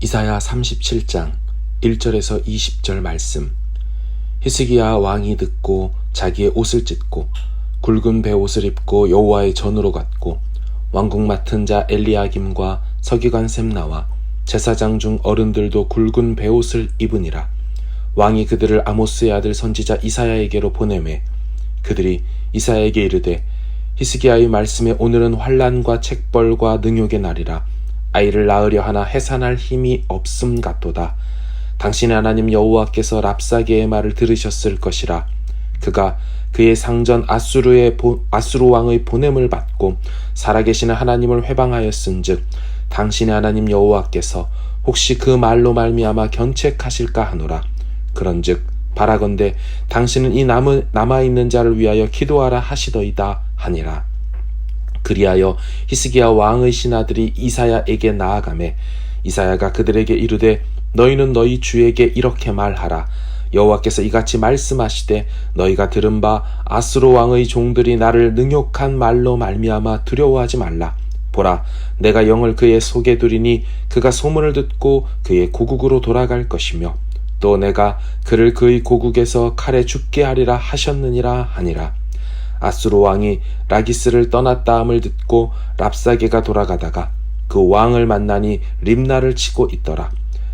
이사야 37장 1절에서 20절 말씀. 히스기야 왕이 듣고 자기의 옷을 찢고 굵은 베옷을 입고 여호와의 전으로 갔고 왕궁 맡은 자 엘리야김과 서기관 셈나와 제사장 중 어른들도 굵은 베옷을 입으니라. 왕이 그들을 아모스의 아들 선지자 이사야에게로 보내매 그들이 이사야에게 이르되 히스기야의 말씀에 오늘은 환난과 책벌과 능욕의 날이라. 아이를 낳으려 하나 해산할 힘이 없음 같도다. 당신의 하나님 여호와께서 랍사게의 말을 들으셨을 것이라. 그가 그의 상전 아수르 왕의 보냄을 받고 살아계시는 하나님을 회방하였은즉 당신의 하나님 여호와께서 혹시 그 말로 말미암아 견책하실까 하노라. 그런즉 바라건대 당신은 이 남아있는 자를 위하여 기도하라 하시더이다 하니라. 그리하여 히스기야 왕의 신하들이 이사야에게 나아가매 이사야가 그들에게 이르되 너희는 너희 주에게 이렇게 말하라. 여호와께서 이같이 말씀하시되 너희가 들은 바 아수르 왕의 종들이 나를 능욕한 말로 말미암아 두려워하지 말라. 보라, 내가 영을 그의 속에 두리니 그가 소문을 듣고 그의 고국으로 돌아갈 것이며 또 내가 그를 그의 고국에서 칼에 죽게 하리라 하셨느니라 하니라. 아수르 왕이 라기스를 떠났다함을 듣고 랍사게가 돌아가다가 그 왕을 만나니 림나를 치고 있더라.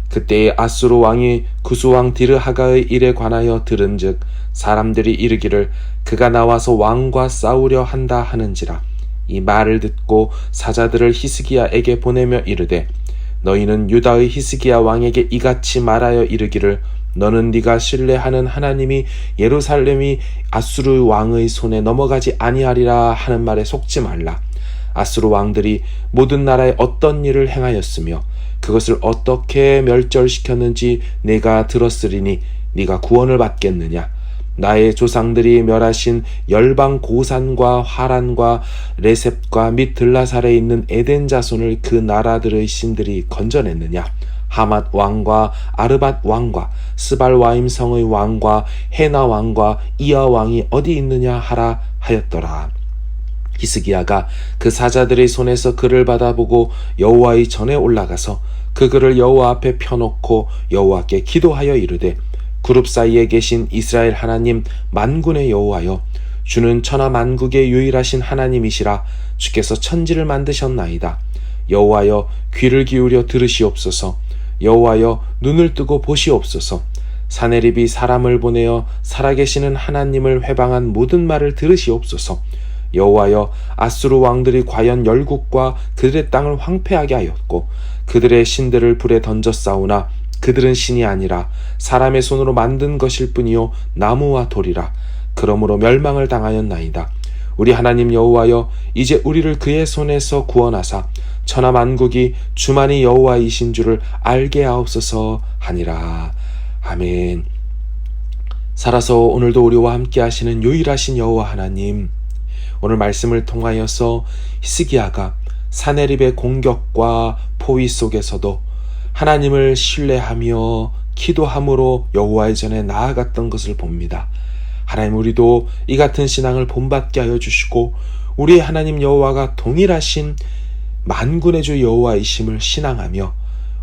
그때에 아수르 왕이 구스왕 디르하가의 일에 관하여 들은즉 사람들이 이르기를 그가 나와서 왕과 싸우려 한다 하는지라. 이 말을 듣고 사자들을 히스기야에게 보내며 이르되 너희는 유다의 히스기야 왕에게 이같이 말하여 이르기를 너는 네가 신뢰하는 하나님이 예루살렘이 아수르 왕의 손에 넘어가지 아니하리라 하는 말에 속지 말라. 아수르 왕들이 모든 나라에 어떤 일을 행하였으며 그것을 어떻게 멸절시켰는지 내가 들었으리니 네가 구원을 받겠느냐. 나의 조상들이 멸하신 열방 고산과 하란과 레셉과 및 들라살에 있는 에덴 자손을 그 나라들의 신들이 건져냈느냐. 하맛 왕과 아르밧 왕과 스발와임 성의 왕과 헤나 왕과 이아 왕이 어디 있느냐 하라 하였더라. 히스기야가 그 사자들의 손에서 글을 받아보고 여호와의 전에 올라가서 그 글을 여호와 앞에 펴놓고 여호와께 기도하여 이르되 그룹 사이에 계신 이스라엘 하나님 만군의 여호와여, 주는 천하 만국의 유일하신 하나님이시라. 주께서 천지를 만드셨나이다. 여호와여, 귀를 기울여 들으시옵소서. 여호와여, 눈을 뜨고 보시옵소서. 사네립이 사람을 보내어 살아계시는 하나님을 회방한 모든 말을 들으시옵소서. 여호와여, 아수르 왕들이 과연 열국과 그들의 땅을 황폐하게 하였고 그들의 신들을 불에 던져 싸우나 그들은 신이 아니라 사람의 손으로 만든 것일 뿐이요 나무와 돌이라. 그러므로 멸망을 당하였나이다. 우리 하나님 여호와여, 이제 우리를 그의 손에서 구원하사 천하 만국이 주만이 여호와이신 줄을 알게 하옵소서 하니라. 아멘. 살아서 오늘도 우리와 함께 하시는 유일하신 여호와 하나님, 오늘 말씀을 통하여서 히스기야가 사네립의 공격과 포위 속에서도 하나님을 신뢰하며 기도함으로 여호와의 전에 나아갔던 것을 봅니다. 하나님, 우리도 이 같은 신앙을 본받게 하여 주시고 우리의 하나님 여호와가 동일하신 만군의 주 여호와이심을 신앙하며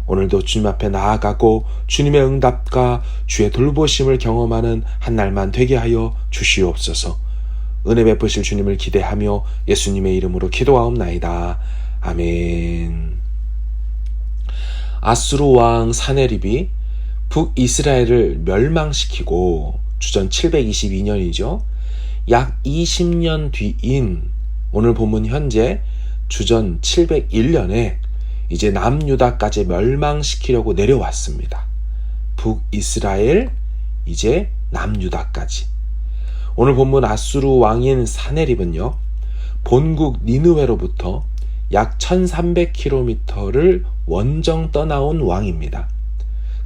오늘도 주님 앞에 나아가고 주님의 응답과 주의 돌보심을 경험하는 한 날만 되게 하여 주시옵소서. 은혜 베푸실 주님을 기대하며 예수님의 이름으로 기도하옵나이다. 아멘. 아수르 왕 사네립이 북이스라엘을 멸망시키고 주전 722년이죠. 약 20년 뒤인 오늘 본문 현재 주전 701년에 이제 남유다까지 멸망시키려고 내려왔습니다. 북이스라엘, 이제 남유다까지. 오늘 본문 아수르 왕인 사네립은요, 본국 니느웨로부터 약 1300km를 원정 떠나온 왕입니다.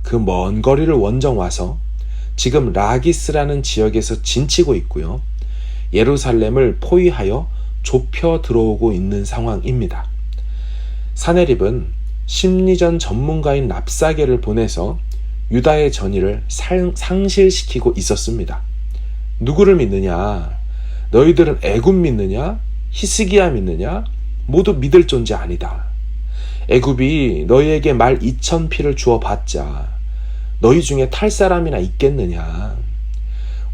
그 먼 거리를 원정 와서 지금 라기스라는 지역에서 진치고 있고요. 예루살렘을 포위하여 좁혀 들어오고 있는 상황입니다. 사네립은 심리전 전문가인 랍사게를 보내서 유다의 전의를 상실시키고 있었습니다. 누구를 믿느냐? 너희들은 애굽 믿느냐? 히스기야 믿느냐? 모두 믿을 존재 아니다. 애굽이 너희에게 말 2,000피를 주어봤자 너희 중에 탈 사람이나 있겠느냐.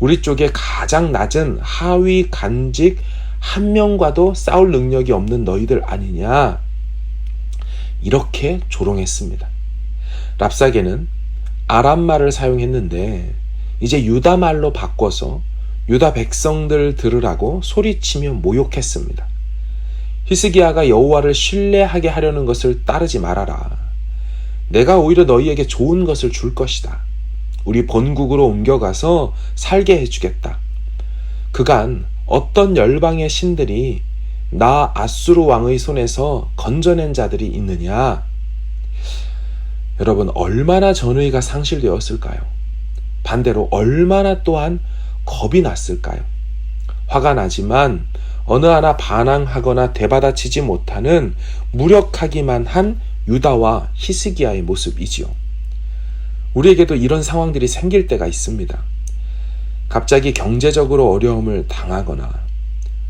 우리 쪽에 가장 낮은 하위 간직 한 명과도 싸울 능력이 없는 너희들 아니냐. 이렇게 조롱했습니다. 랍사게는 아람말을 사용했는데 이제 유다말로 바꿔서 유다 백성들 들으라고 소리치며 모욕했습니다. 히스기야가 여호와를 신뢰하게 하려는 것을 따르지 말아라. 내가 오히려 너희에게 좋은 것을 줄 것이다. 우리 본국으로 옮겨가서 살게 해주겠다. 그간 어떤 열방의 신들이 나 아수르 왕의 손에서 건져낸 자들이 있느냐? 여러분, 얼마나 전의가 상실되었을까요? 반대로 얼마나 또한 겁이 났을까요? 화가 나지만 어느 하나 반항하거나 되받아치지 못하는 무력하기만 한 유다와 히스기야의 모습이지요. 우리에게도 이런 상황들이 생길 때가 있습니다. 갑자기 경제적으로 어려움을 당하거나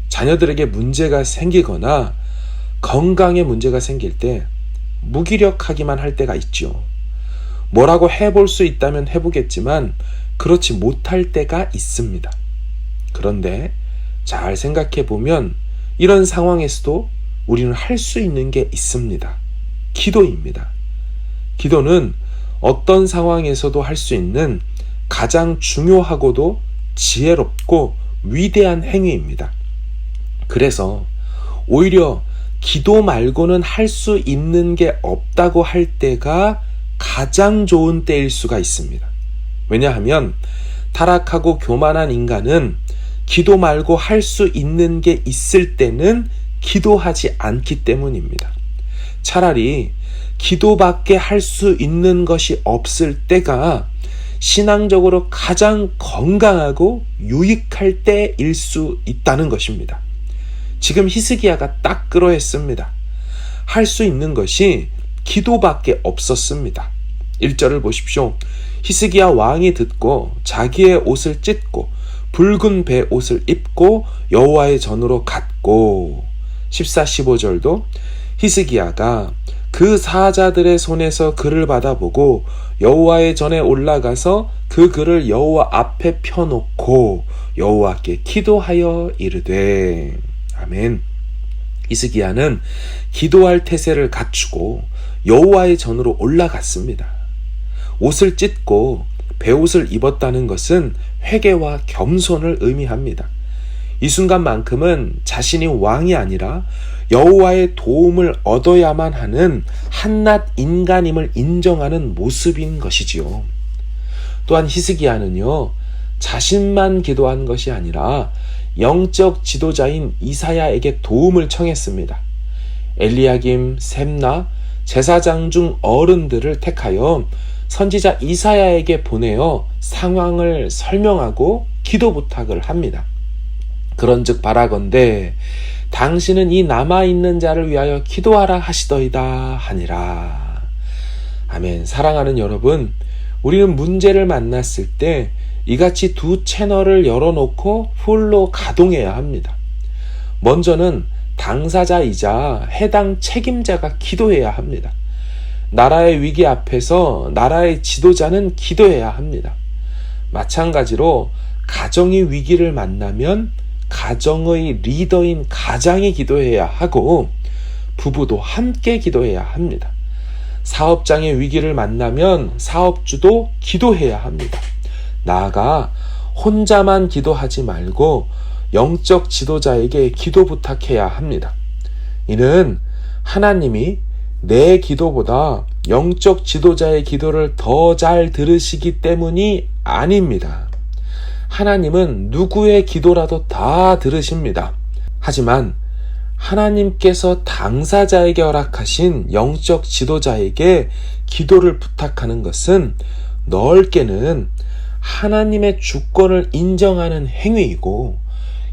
자녀들에게 문제가 생기거나 건강에 문제가 생길 때 무기력하기만 할 때가 있죠. 뭐라고 해볼 수 있다면 해보겠지만 그렇지 못할 때가 있습니다. 그런데 잘 생각해 보면 이런 상황에서도 우리는 할 수 있는 게 있습니다. 기도입니다. 기도는 어떤 상황에서도 할 수 있는 가장 중요하고도 지혜롭고 위대한 행위입니다. 그래서 오히려 기도 말고는 할 수 있는 게 없다고 할 때가 가장 좋은 때일 수가 있습니다. 왜냐하면 타락하고 교만한 인간은 기도 말고 할 수 있는 게 있을 때는 기도하지 않기 때문입니다. 차라리 기도밖에 할 수 있는 것이 없을 때가 신앙적으로 가장 건강하고 유익할 때일 수 있다는 것입니다. 지금 히스기야가 딱 그러했습니다. 할 수 있는 것이 기도밖에 없었습니다. 1절을 보십시오. 히스기야 왕이 듣고 자기의 옷을 찢고 붉은 배 옷을 입고 여호와의 전으로 갔고 14, 15절도 히스기야가 그 사자들의 손에서 글을 받아보고 여호와의 전에 올라가서 그 글을 여호와 앞에 펴놓고 여호와께 기도하여 이르되 아멘. 히스기야는 기도할 태세를 갖추고 여호와의 전으로 올라갔습니다. 옷을 찢고 베옷을 입었다는 것은 회개와 겸손을 의미합니다. 이 순간만큼은 자신이 왕이 아니라 여호와의 도움을 얻어야만 하는 한낱 인간임을 인정하는 모습인 것이지요. 또한 히스기야는요, 자신만 기도한 것이 아니라 영적 지도자인 이사야에게 도움을 청했습니다. 엘리야김, 셈나, 제사장 중 어른들을 택하여 선지자 이사야에게 보내어 상황을 설명하고 기도 부탁을 합니다. 그런즉 바라건대 당신은 이 남아있는 자를 위하여 기도하라 하시더이다 하니라. 아멘. 사랑하는 여러분, 우리는 문제를 만났을 때 이같이 두 채널을 열어놓고 풀로 가동해야 합니다. 먼저는 당사자이자 해당 책임자가 기도해야 합니다. 나라의 위기 앞에서 나라의 지도자는 기도해야 합니다. 마찬가지로 가정의 위기를 만나면 가정의 리더인 가장이 기도해야 하고 부부도 함께 기도해야 합니다. 사업장의 위기를 만나면 사업주도 기도해야 합니다. 나아가 혼자만 기도하지 말고 영적 지도자에게 기도 부탁해야 합니다. 이는 하나님이 내 기도보다 영적 지도자의 기도를 더 잘 들으시기 때문이 아닙니다. 하나님은 누구의 기도라도 다 들으십니다. 하지만 하나님께서 당사자에게 허락하신 영적 지도자에게 기도를 부탁하는 것은 넓게는 하나님의 주권을 인정하는 행위이고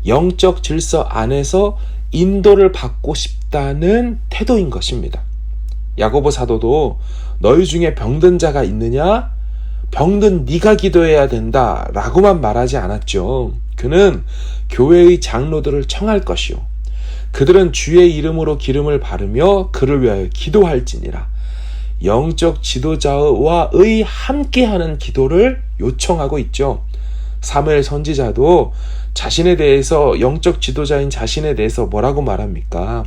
영적 질서 안에서 인도를 받고 싶다는 태도인 것입니다. 야고보 사도도 너희 중에 병든 자가 있느냐? 병든 네가 기도해야 된다 라고만 말하지 않았죠. 그는 교회의 장로들을 청할 것이요 그들은 주의 이름으로 기름을 바르며 그를 위하여 기도할지니라. 영적 지도자와의 함께하는 기도를 요청하고 있죠. 사무엘 선지자도 자신에 대해서, 영적 지도자인 자신에 대해서 뭐라고 말합니까?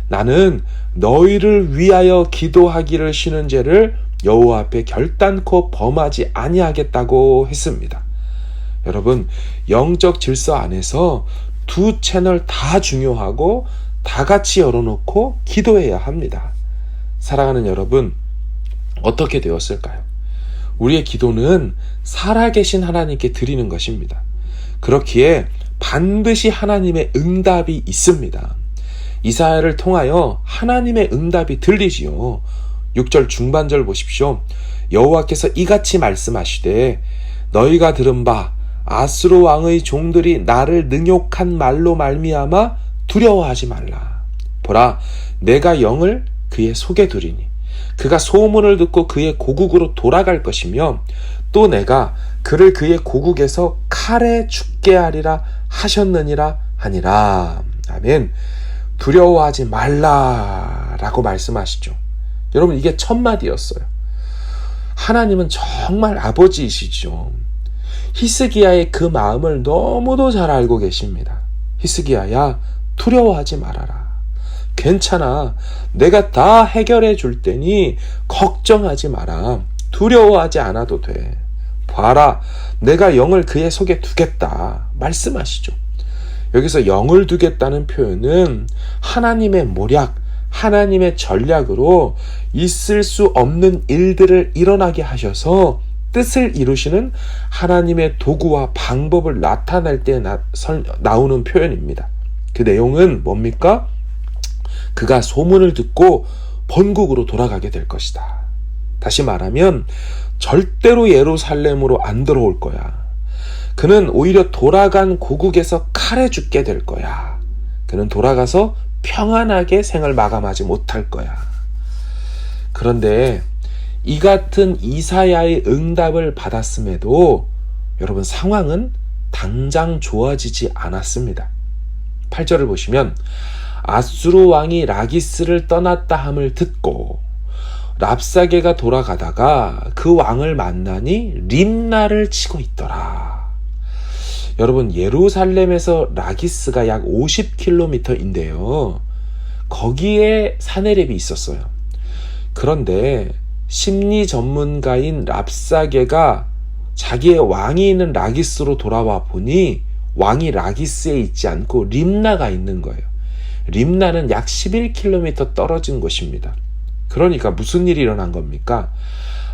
나는 너희를 위하여 기도하기를 쉬는 죄를 여호와 앞에 결단코 범하지 아니하겠다고 했습니다. 여러분, 영적 질서 안에서 두 채널 다 중요하고 다 같이 열어놓고 기도해야 합니다. 사랑하는 여러분, 어떻게 되었을까요? 우리의 기도는 살아계신 하나님께 드리는 것입니다. 그렇기에 반드시 하나님의 응답이 있습니다. 이사야를 통하여 하나님의 응답이 들리지요. 6절 중반절 보십시오. 여호와께서 이같이 말씀하시되 너희가 들은 바 아수르 왕의 종들이 나를 능욕한 말로 말미암아 두려워하지 말라. 보라, 내가 영을 그의 속에 두리니 그가 소문을 듣고 그의 고국으로 돌아갈 것이며 또 내가 그를 그의 고국에서 칼에 죽게 하리라 하셨느니라 하니라. 아멘. 두려워하지 말라라고 말씀하시죠. 여러분, 이게 첫 마디였어요. 하나님은 정말 아버지이시죠. 히스기야의 그 마음을 너무도 잘 알고 계십니다. 히스기야야, 두려워하지 말아라. 괜찮아. 내가 다 해결해 줄 테니 걱정하지 마라. 두려워하지 않아도 돼. 봐라, 내가 영을 그의 속에 두겠다 말씀하시죠. 여기서 영을 두겠다는 표현은 하나님의 모략, 하나님의 전략으로 있을 수 없는 일들을 일어나게 하셔서 뜻을 이루시는 하나님의 도구와 방법을 나타낼 때 나오는 표현입니다. 그 내용은 뭡니까? 그가 소문을 듣고 본국으로 돌아가게 될 것이다. 다시 말하면 절대로 예루살렘으로 안 들어올 거야. 그는 오히려 돌아간 고국에서 칼에 죽게 될 거야. 그는 돌아가서 평안하게 생을 마감하지 못할 거야. 그런데 이 같은 이사야의 응답을 받았음에도 여러분, 상황은 당장 좋아지지 않았습니다. 8절을 보시면 아수르 왕이 라기스를 떠났다 함을 듣고 랍사게가 돌아가다가 그 왕을 만나니 림나를 치고 있더라. 여러분, 예루살렘에서 라기스가 약 50km인데요. 거기에 사네립이 있었어요. 그런데 심리 전문가인 랍사게가 자기의 왕이 있는 라기스로 돌아와 보니 왕이 라기스에 있지 않고 림나가 있는 거예요. 림나는 약 11km 떨어진 곳입니다. 그러니까 무슨 일이 일어난 겁니까?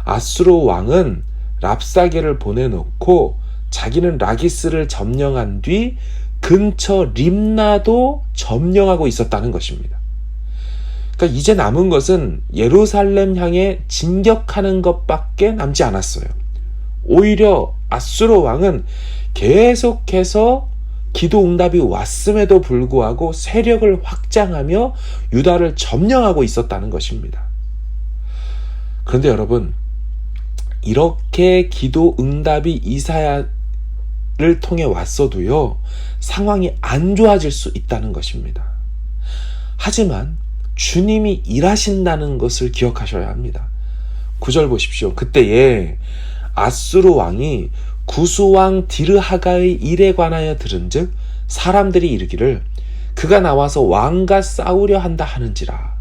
아수르 왕은 랍사게를 보내놓고 자기는 라기스를 점령한 뒤 근처 림나도 점령하고 있었다는 것입니다. 그러니까 이제 남은 것은 예루살렘 향해 진격하는 것밖에 남지 않았어요. 오히려 아수르 왕은 계속해서 기도 응답이 왔음에도 불구하고 세력을 확장하며 유다를 점령하고 있었다는 것입니다. 그런데 여러분, 이렇게 기도 응답이 이사야를 통해 왔어도요, 상황이 안 좋아질 수 있다는 것입니다. 하지만 주님이 일하신다는 것을 기억하셔야 합니다. 9절 보십시오. 그때에 아수르 왕이 구스왕 디르하가의 일에 관하여 들은즉 사람들이 이르기를 그가 나와서 왕과 싸우려 한다 하는지라.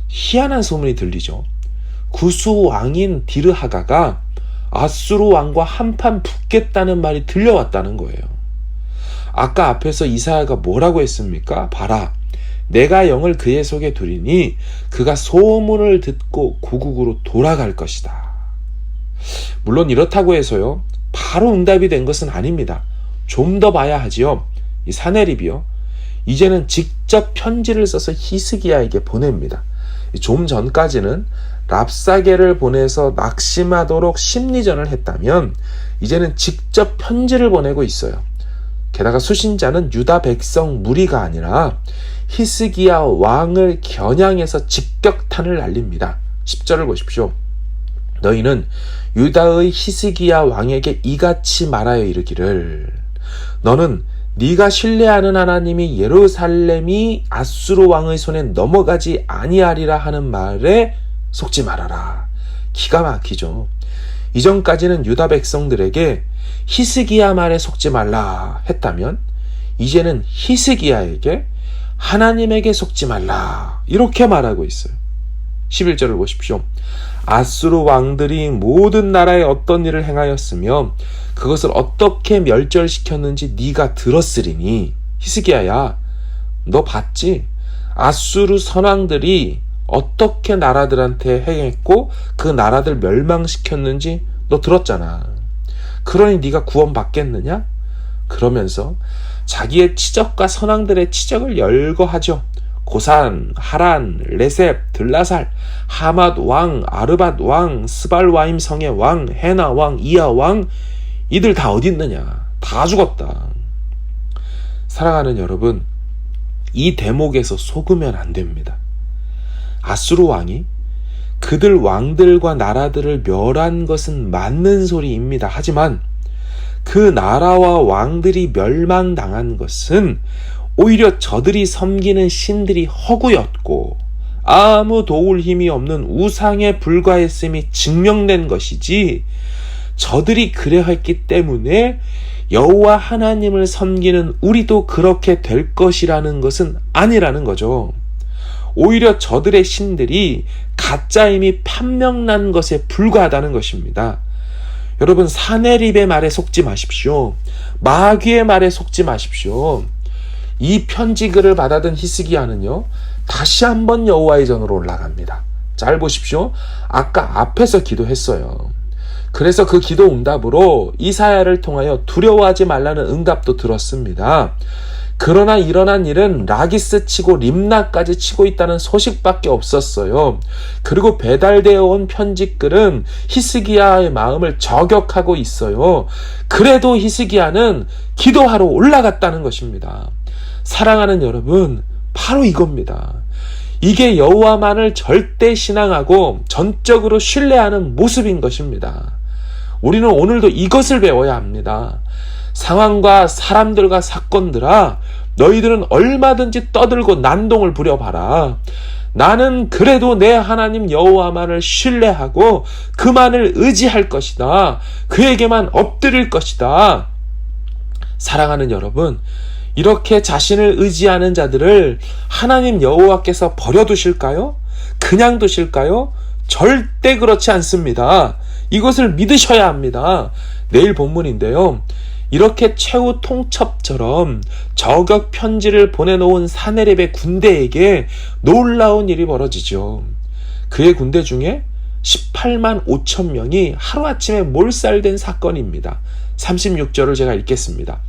희한한 소문이 들리죠. 구스왕인 디르하가가 아수르 왕과 한판 붙겠다는 말이 들려왔다는 거예요. 아까 앞에서 이사야가 뭐라고 했습니까? 봐라, 내가 영을 그의 속에 두리니 그가 소문을 듣고 고국으로 돌아갈 것이다. 물론 이렇다고 해서요, 바로 응답이 된 것은 아닙니다. 좀 더 봐야 하지요. 이 사네립이요, 이제는 직접 편지를 써서 히스기야에게 보냅니다. 좀 전까지는 랍사게를 보내서 낙심하도록 심리전을 했다면 이제는 직접 편지를 보내고 있어요. 게다가 수신자는 유다 백성 무리가 아니라 히스기야 왕을 겨냥해서 직격탄을 날립니다. 10절을 보십시오. 너희는 유다의 히스기야 왕에게 이같이 말하여 이르기를 너는 네가 신뢰하는 하나님이 예루살렘이 아수르 왕의 손에 넘어가지 아니하리라 하는 말에 속지 말아라. 기가 막히죠. 이전까지는 유다 백성들에게 히스기야 말에 속지 말라 했다면 이제는 히스기야에게 하나님에게 속지 말라 이렇게 말하고 있어요. 11절을 보십시오. 아수르 왕들이 모든 나라에 어떤 일을 행하였으며 그것을 어떻게 멸절시켰는지 네가 들었으리니 히스기야야 너 봤지? 아수르 선왕들이 어떻게 나라들한테 행했고 그 나라들 멸망시켰는지 너 들었잖아. 그러니 네가 구원받겠느냐? 그러면서 자기의 치적과 선왕들의 치적을 열거하죠. 고산, 하란, 레셉, 들라살, 하맛 왕, 아르밧 왕, 스발와임 성의 왕, 헤나 왕, 이하 왕 이들 다 어디 있느냐? 다 죽었다. 사랑하는 여러분, 이 대목에서 속으면 안 됩니다. 아수르 왕이 그들 왕들과 나라들을 멸한 것은 맞는 소리입니다. 하지만 그 나라와 왕들이 멸망당한 것은 오히려 저들이 섬기는 신들이 허구였고 아무 도울 힘이 없는 우상에 불과했음이 증명된 것이지 저들이 그래했기 때문에 여호와 하나님을 섬기는 우리도 그렇게 될 것이라는 것은 아니라는 거죠. 오히려 저들의 신들이 가짜임이 판명난 것에 불과하다는 것입니다. 여러분, 사네립의 말에 속지 마십시오. 마귀의 말에 속지 마십시오. 이 편지글을 받아든 히스기야는요, 다시 한번 여호와의 전으로 올라갑니다. 잘 보십시오. 아까 앞에서 기도했어요. 그래서 그 기도 응답으로 이사야를 통하여 두려워하지 말라는 응답도 들었습니다. 그러나 일어난 일은 라기스 치고 림나까지 치고 있다는 소식밖에 없었어요. 그리고 배달되어 온 편지글은 히스기야의 마음을 저격하고 있어요. 그래도 히스기야는 기도하러 올라갔다는 것입니다. 사랑하는 여러분, 바로 이겁니다. 이게 여호와만을 절대 신앙하고 전적으로 신뢰하는 모습인 것입니다. 우리는 오늘도 이것을 배워야 합니다. 상황과 사람들과 사건들아, 너희들은 얼마든지 떠들고 난동을 부려봐라. 나는 그래도 내 하나님 여호와만을 신뢰하고 그만을 의지할 것이다. 그에게만 엎드릴 것이다. 사랑하는 여러분, 이렇게 자신을 의지하는 자들을 하나님 여호와께서 버려두실까요? 그냥 두실까요? 절대 그렇지 않습니다. 이것을 믿으셔야 합니다. 내일 본문인데요. 이렇게 최후 통첩처럼 저격 편지를 보내놓은 사네립의 군대에게 놀라운 일이 벌어지죠. 그의 군대 중에 18만 5천 명이 하루아침에 몰살된 사건입니다. 36절을 제가 읽겠습니다.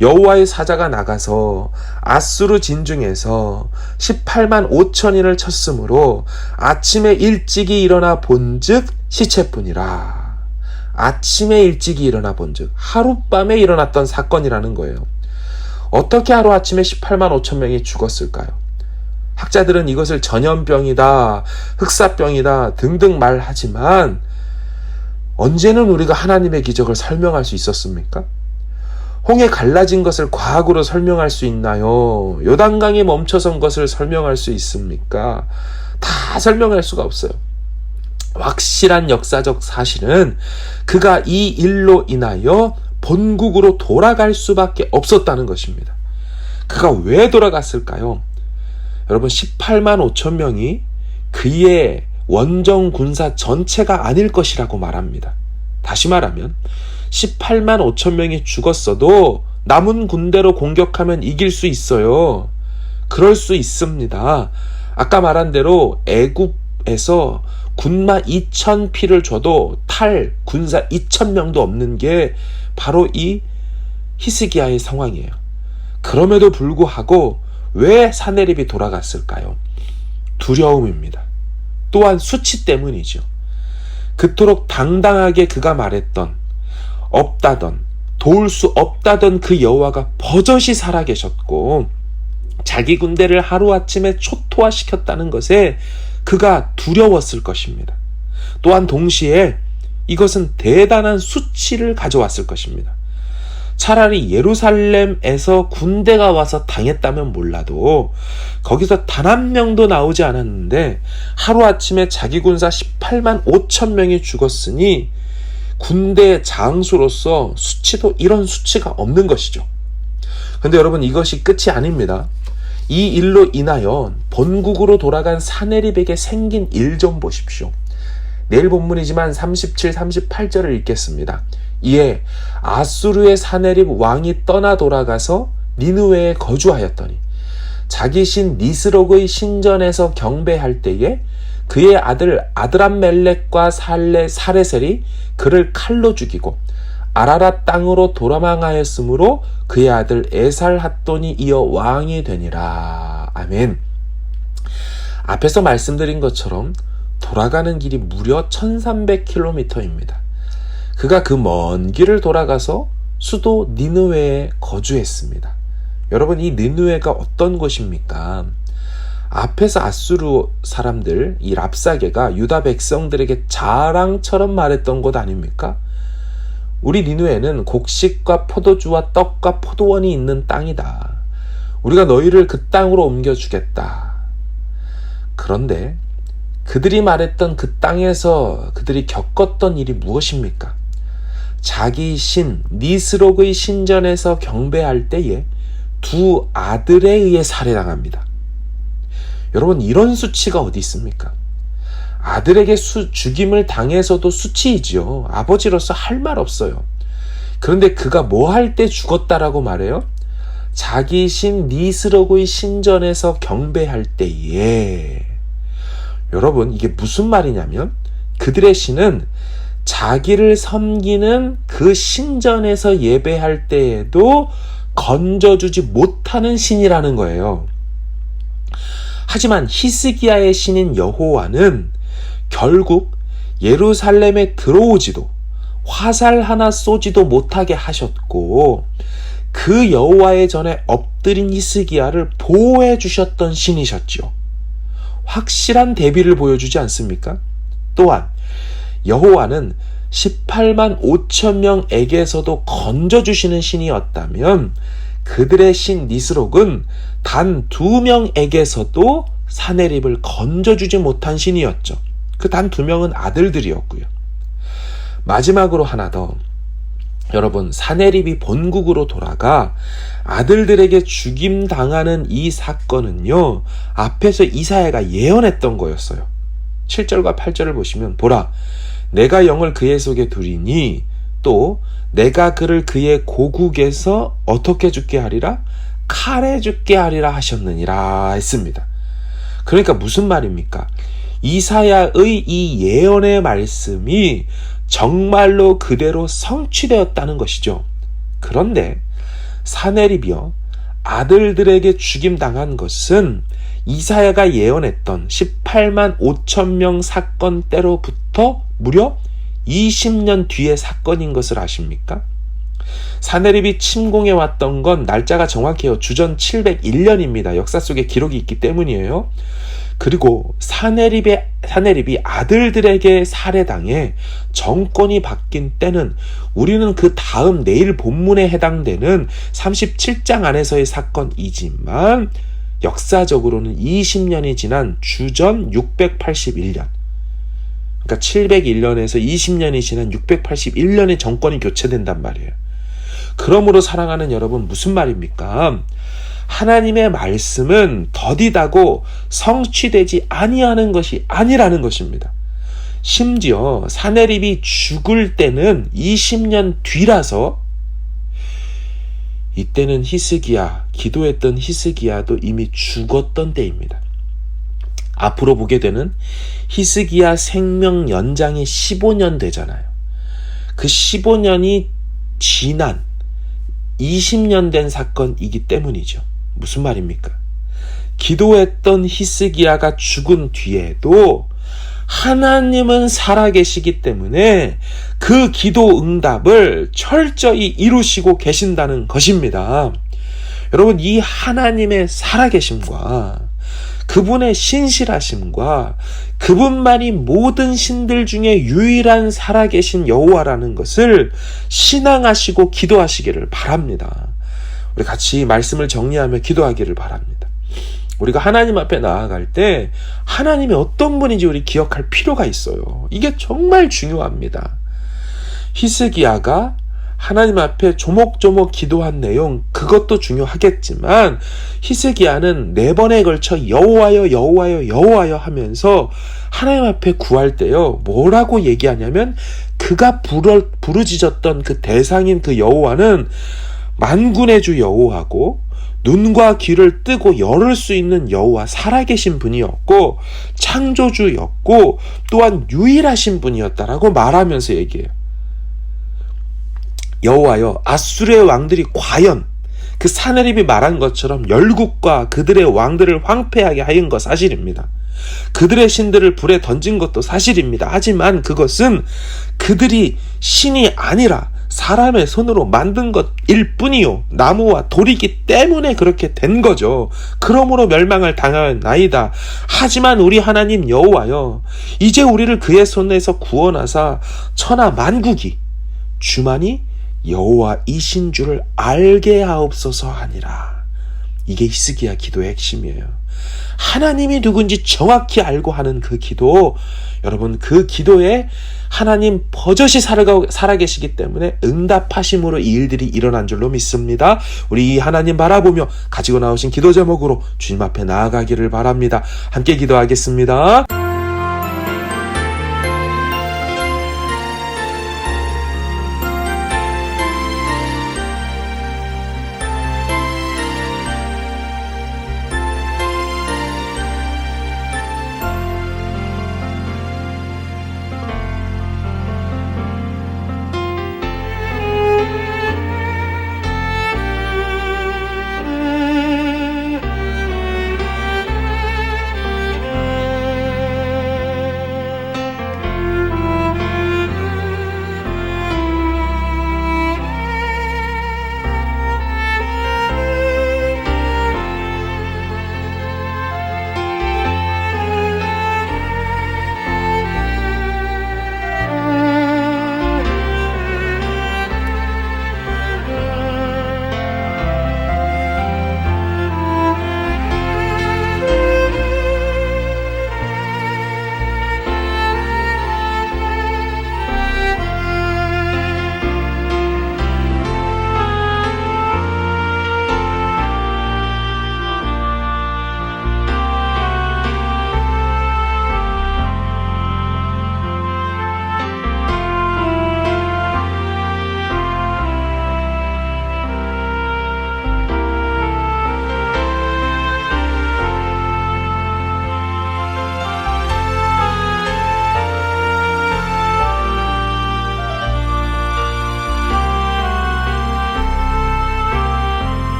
여호와의 사자가 나가서 아수르 진중에서 18만 5천인을 쳤으므로 아침에 일찍이 일어나 본즉 시체뿐이라. 아침에 일찍이 일어나 본즉 하룻밤에 일어났던 사건이라는 거예요. 어떻게 하루아침에 18만 5천 명이 죽었을까요? 학자들은 이것을 전염병이다, 흑사병이다 등등 말하지만 언제는 우리가 하나님의 기적을 설명할 수 있었습니까? 홍해 갈라진 것을 과학으로 설명할 수 있나요? 요단강이 멈춰선 것을 설명할 수 있습니까? 다 설명할 수가 없어요. 확실한 역사적 사실은 그가 이 일로 인하여 본국으로 돌아갈 수밖에 없었다는 것입니다. 그가 왜 돌아갔을까요? 여러분, 18만 5천 명이 그의 원정 군사 전체가 아닐 것이라고 말합니다. 다시 말하면 18만 5천 명이 죽었어도 남은 군대로 공격하면 이길 수 있어요. 그럴 수 있습니다. 아까 말한 대로 애굽에서 군마 2천 피를 줘도 탈 군사 2천 명도 없는 게 바로 이 히스기야의 상황이에요. 그럼에도 불구하고 왜 사네립이 돌아갔을까요? 두려움입니다. 또한 수치 때문이죠. 그토록 당당하게 그가 말했던 없다던 도울 수 없다던 그 여호와가 버젓이 살아계셨고 자기 군대를 하루아침에 초토화시켰다는 것에 그가 두려웠을 것입니다. 또한 동시에 이것은 대단한 수치를 가져왔을 것입니다. 차라리 예루살렘에서 군대가 와서 당했다면 몰라도 거기서 단 한 명도 나오지 않았는데 하루아침에 자기 군사 18만 5천 명이 죽었으니 군대 장수로서 수치도 이런 수치가 없는 것이죠. 근데 여러분, 이것이 끝이 아닙니다. 이 일로 인하여 본국으로 돌아간 사네립에게 생긴 일 좀 보십시오. 내일 본문이지만 37, 38절을 읽겠습니다. 이에 아수르의 사네립 왕이 떠나 돌아가서 니느웨에 거주하였더니 자기 신 니스록의 신전에서 경배할 때에 그의 아들 아드람멜렉과 사레셀이 그를 칼로 죽이고 아라랏 땅으로 도망하였으므로 그의 아들 에살핫돈이 이어 왕이 되니라. 아멘. 앞에서 말씀드린 것처럼 돌아가는 길이 무려 1300km입니다. 그가 그 먼 길을 돌아가서 수도 니느웨에 거주했습니다. 여러분, 이 니느웨가 어떤 곳입니까? 앞에서 아수르 사람들, 이 랍사게가 유다 백성들에게 자랑처럼 말했던 곳 아닙니까? 우리 니느웨는 곡식과 포도주와 떡과 포도원이 있는 땅이다. 우리가 너희를 그 땅으로 옮겨주겠다. 그런데 그들이 말했던 그 땅에서 그들이 겪었던 일이 무엇입니까? 자기 신 니스록의 신전에서 경배할 때에 두 아들에 의해 살해당합니다. 여러분, 이런 수치가 어디 있습니까? 아들에게 죽임을 당해서도 수치이지요. 아버지로서 할 말 없어요. 그런데 그가 뭐 할 때 죽었다라고 말해요? 자기 신 니스록의 신전에서 경배할 때에. 여러분, 이게 무슨 말이냐면 그들의 신은 자기를 섬기는 그 신전에서 예배할 때에도 건져주지 못하는 신이라는 거예요. 하지만 히스기야의 신인 여호와는 결국 예루살렘에 들어오지도 화살 하나 쏘지도 못하게 하셨고 그 여호와의 전에 엎드린 히스기야를 보호해 주셨던 신이셨죠. 확실한 대비를 보여주지 않습니까? 또한 여호와는 18만 5천 명에게서도 건져주시는 신이었다면 그들의 신 니스록은 단 2명에게서도 사네립을 건져주지 못한 신이었죠. 그 단 2명은 아들들이었고요. 마지막으로 하나 더. 여러분, 사네립이 본국으로 돌아가 아들들에게 죽임당하는 이 사건은요, 앞에서 이사야가 예언했던 거였어요. 7절과 8절을 보시면 보라, 내가 영을 그의 속에 두리니 또 내가 그를 그의 고국에서 어떻게 죽게 하리라? 칼에 죽게 하리라 하셨느니라 했습니다. 그러니까 무슨 말입니까? 이사야의 이 예언의 말씀이 정말로 그대로 성취되었다는 것이죠. 그런데 사네립이요, 아들들에게 죽임당한 것은 이사야가 예언했던 18만 5천 명 사건 때로부터 무려 20년 뒤의 사건인 것을 아십니까? 사네립이 침공해 왔던 건 날짜가 정확해요. 주전 701년입니다. 역사 속에 기록이 있기 때문이에요. 그리고 사네립이 아들들에게 살해당해 정권이 바뀐 때는 우리는 그 다음 내일 본문에 해당되는 37장 안에서의 사건이지만 역사적으로는 20년이 지난 주전 681년, 그러니까 701년에서 20년이 지난 681년에 정권이 교체된단 말이에요. 그러므로 사랑하는 여러분, 무슨 말입니까? 하나님의 말씀은 더디다고 성취되지 아니하는 것이 아니라는 것입니다. 심지어 사네립이 죽을 때는 20년 뒤라서 이때는 기도했던 히스기야도 이미 죽었던 때입니다. 앞으로 보게 되는 히스기야 생명 연장이 15년 되잖아요. 그 15년이 지난 20년 된 사건이기 때문이죠. 무슨 말입니까? 기도했던 히스기야가 죽은 뒤에도 하나님은 살아계시기 때문에 그 기도 응답을 철저히 이루시고 계신다는 것입니다. 여러분, 이 하나님의 살아계심과 그분의 신실하심과 그분만이 모든 신들 중에 유일한 살아계신 여호와라는 것을 신앙하시고 기도하시기를 바랍니다. 우리 같이 말씀을 정리하며 기도하기를 바랍니다. 우리가 하나님 앞에 나아갈 때 하나님이 어떤 분인지 우리 기억할 필요가 있어요. 이게 정말 중요합니다. 히스기야가 하나님 앞에 조목조목 기도한 내용, 그것도 중요하겠지만 히스기야는 4번에 걸쳐 여호와여 여호와여 여호와여 하면서 하나님 앞에 구할 때요, 뭐라고 얘기하냐면 그가 부르짖었던 그 대상인 그 여호와는 만군의 주 여호와고 눈과 귀를 뜨고 열을 수 있는 여호와, 살아계신 분이었고 창조주였고 또한 유일하신 분이었다라고 말하면서 얘기해요. 여호와여, 아수르의 왕들이 과연 그 사내립이 말한 것처럼 열국과 그들의 왕들을 황폐하게 하인 것 사실입니다. 그들의 신들을 불에 던진 것도 사실입니다. 하지만 그것은 그들이 신이 아니라 사람의 손으로 만든 것일 뿐이요, 나무와 돌이기 때문에 그렇게 된 거죠. 그러므로 멸망을 당하나이다. 하지만 우리 하나님 여호와여, 이제 우리를 그의 손에서 구원하사 천하 만국이 주만이 여호와이신 줄을 알게 하옵소서 하니라. 이게 히스기야 기도의 핵심이에요. 하나님이 누군지 정확히 알고 하는 그 기도, 여러분 그 기도에 하나님 버젓이 살아계시기 때문에 응답하심으로 이 일들이 일어난 줄로 믿습니다. 우리 이 하나님 바라보며 가지고 나오신 기도 제목으로 주님 앞에 나아가기를 바랍니다. 함께 기도하겠습니다.